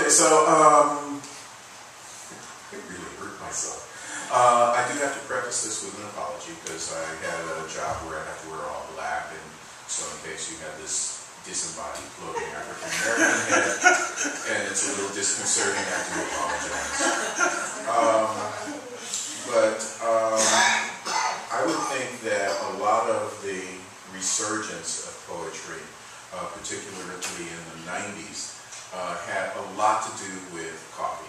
Okay, so I really hurt myself. I do have to preface this with an apology because I had a job where I have to wear all black, and so in case you had this disembodied floating African American head, and it's a little disconcerting, I do apologize. But I would think that a lot of the resurgence of poetry, particularly in the 90s, had a lot to do with coffee.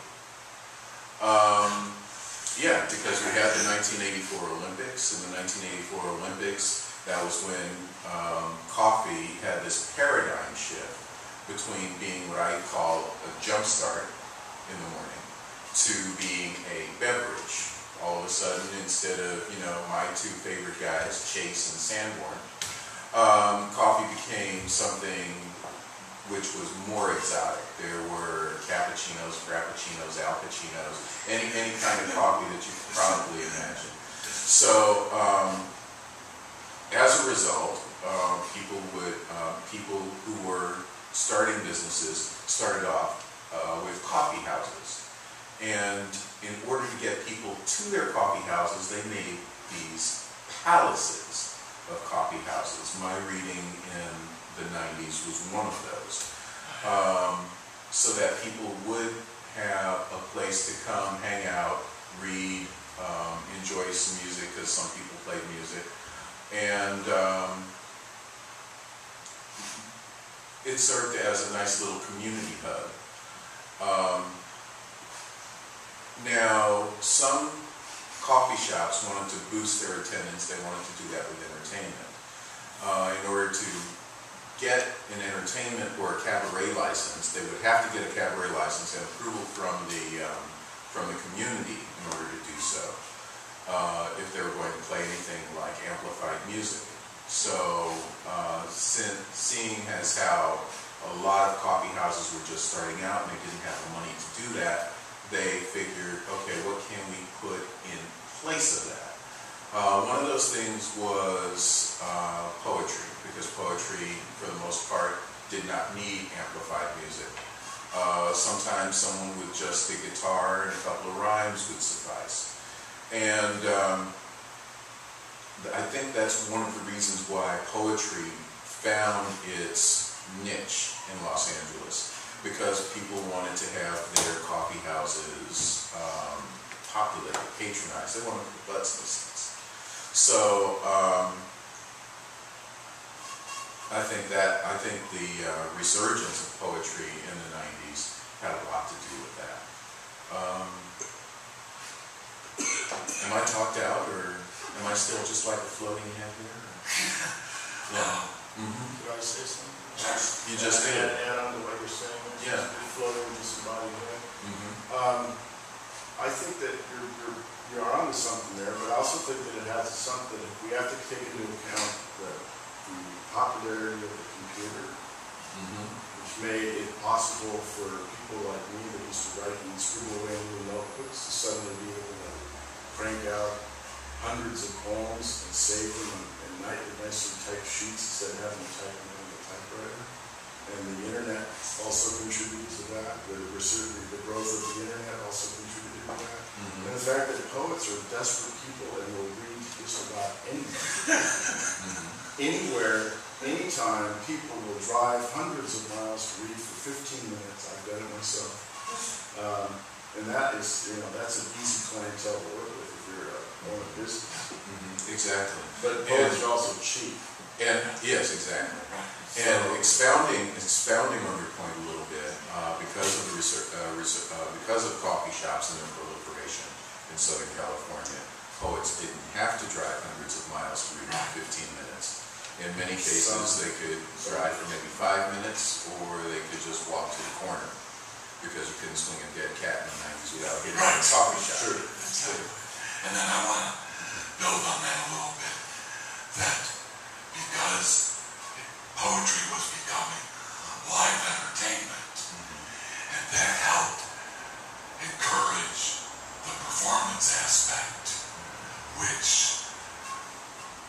Yeah, because we had the 1984 Olympics. In the 1984 Olympics, that was when coffee had this paradigm shift between being what I call a jumpstart in the morning to being a beverage. All of a sudden, instead of, you know, my two favorite guys, Chase and Sanborn, coffee became something which was more exotic. There were cappuccinos, frappuccinos, al cappuccinos, any kind of coffee that you could probably imagine. So, as a result, people who were starting businesses started off with coffee houses. And in order to get people to their coffee houses, they made these palaces of coffee houses. My reading in the 90s was one of those. So that people would have a place to come, hang out, read, enjoy some music, because some people played music. And it served as a nice little community hub. Now, some coffee shops wanted to boost their attendance. They wanted to do that with entertainment. In order to get an entertainment or a cabaret license, they would have to get a cabaret license and approval from the community in order to do so, if they were going to play anything like amplified music. So, seeing as how a lot of coffee houses were just starting out and they didn't have the money to do that, they figured, okay, what can we put in place of that? One of those things was poetry, because poetry, for the most part, did not need amplified music. Sometimes someone with just a guitar and a couple of rhymes would suffice. And I think that's one of the reasons why poetry found its niche in Los Angeles, because people wanted to have their coffee houses populated, patronized. They wanted to put butts in the seats. So I think the resurgence of poetry in the 90s had a lot to do with that. Am I talked out, or am I still just like a floating head here? Yeah. Did I say something? You just did. Add on to what you're saying. Yeah. Floating, disembodied head. I think that you're onto something there, but I also think that it has something. We have to take into account the popularity of the computer, which made it possible for people like me that used to write and scribble away in little notebooks to suddenly be able to crank out hundreds of poems and save them in nicely typed sheets instead of having to type them on the typewriter. And the internet also contributed to that. The growth of the internet also contributed to that. And the fact that poets are desperate people and will read just about anything. Anywhere, anytime, people will drive hundreds of miles to read for 15 minutes. I've done it myself. And that is, that's an easy clientele to work with if you're owning a business. Exactly. But poets are also cheap. And yes, exactly. And expounding on your point a little bit, because of because of coffee shops and their proliferation in Southern California, poets didn't have to drive hundreds of miles to read in 15 minutes. In many cases, they could drive for maybe 5 minutes, or they could just walk to the corner, because you couldn't swing a dead cat in the 90s without getting in a coffee shop. Sure. Exactly. And then I want to build on that a little bit, that because poetry was becoming live entertainment, and that helped encourage the performance aspect, which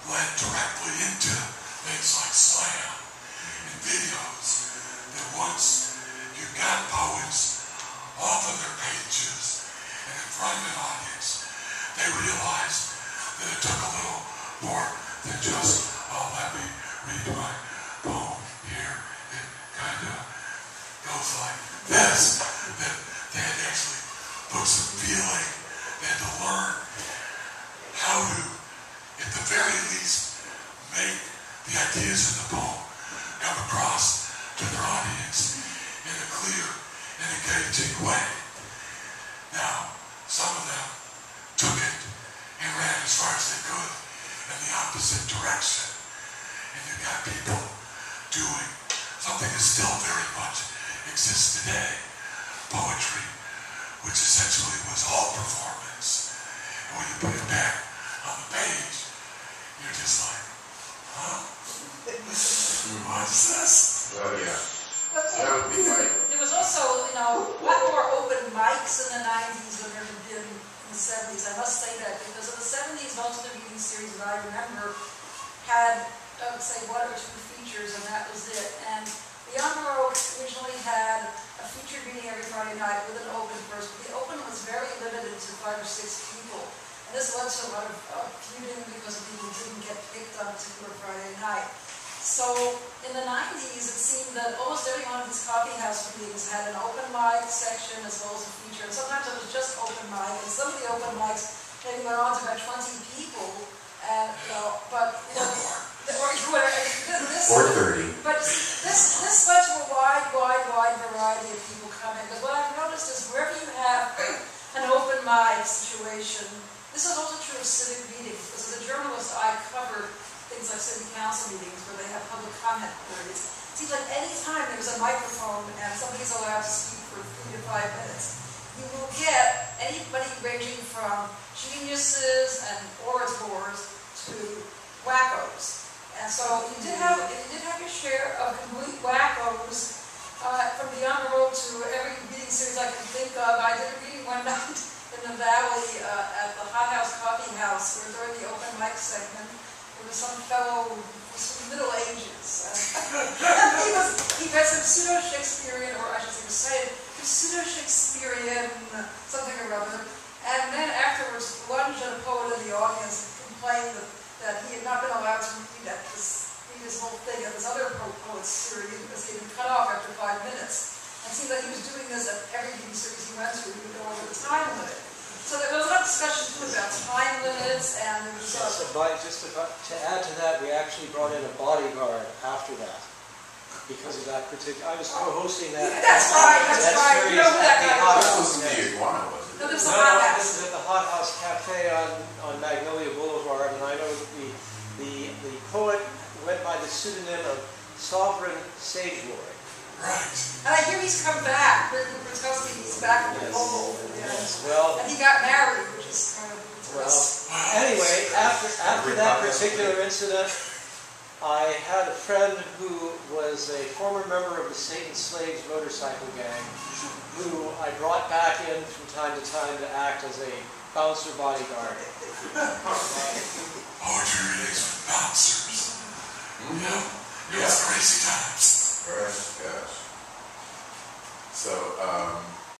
led directly into things like slam and videos, that once you got poets read my poem here, it kind of goes like this. That they had to actually put some feeling. They had to learn how to, at the very least, make the ideas in the poem come across to their audience in a clear and engaging way. Now, some of them took it and ran as far as they could in the opposite direction. And you got people doing something that still very much exists today, poetry, which essentially was all performance. And when you put it back on the page, you're just like, huh? What's this? Oh, yeah. That would be my, There was also, a lot more open mics in the 90s than there had been in the 70s. I must say that because in the 70s, most of the reading series that I remember had, I would say, 1 or 2 features, and that was it. And the Baroque originally had a featured reading every Friday night with an open first, but the open was very limited to 5 or 6 people. And this led to a lot of feuding because people didn't get picked on a particular Friday night. So in the 90s, it seemed that almost every one of these coffee house meetings had an open mic section as well as a feature. And sometimes it was just open mic, and some of the open mics maybe went on to about 20 people. And Or 30. But this led to a wide variety of people coming. But what I've noticed is wherever you have an open mic situation, this is also true of civic meetings. Because as a journalist, I covered things like city council meetings where they have public comment periods. It seems like any time there's a microphone and somebody's allowed to speak for 3 to 5 minutes, you will get anybody ranging from geniuses and orators to wackos. And so you did have your share of complete wackos from Beyond the Road to every reading series I can think of. I did a reading one night in the Valley at the Hot House Coffee House where during the open mic segment there was some fellow who was from the Middle Ages. He had some pseudo-Shakespearean, or I should say pseudo-Shakespearean something or other. And then afterwards lunged at a poet in the audience and complained that he had not been allowed to read this whole thing at this other poet's series because he had been cut off after 5 minutes. And it seemed like he was doing this at every reading series he went to. He would go over the time limit. So there was a lot of discussion too about time limits, and there was to add to that, we actually brought in a bodyguard after that because of that particular. I was co-hosting that. Yeah, that's right. You know who that guy was? That was the iguana, wasn't it? No, this is the Hot House. This is at the Hot House Cafe on Magnolia Boulevard, and I know that the poet went by the pseudonym of Sovereign Sagewood. Right. And I hear he's come back. He's back in the Bowl. Yes. Well, and he got married, which is kind of interesting. Anyway, after that particular incident, I had a friend who was a former member of the Satan Slaves motorcycle gang, who I brought back in from time to time to act as a bouncer bodyguard. Poetry readings with bouncers. Yeah. It was crazy times. Gosh. So,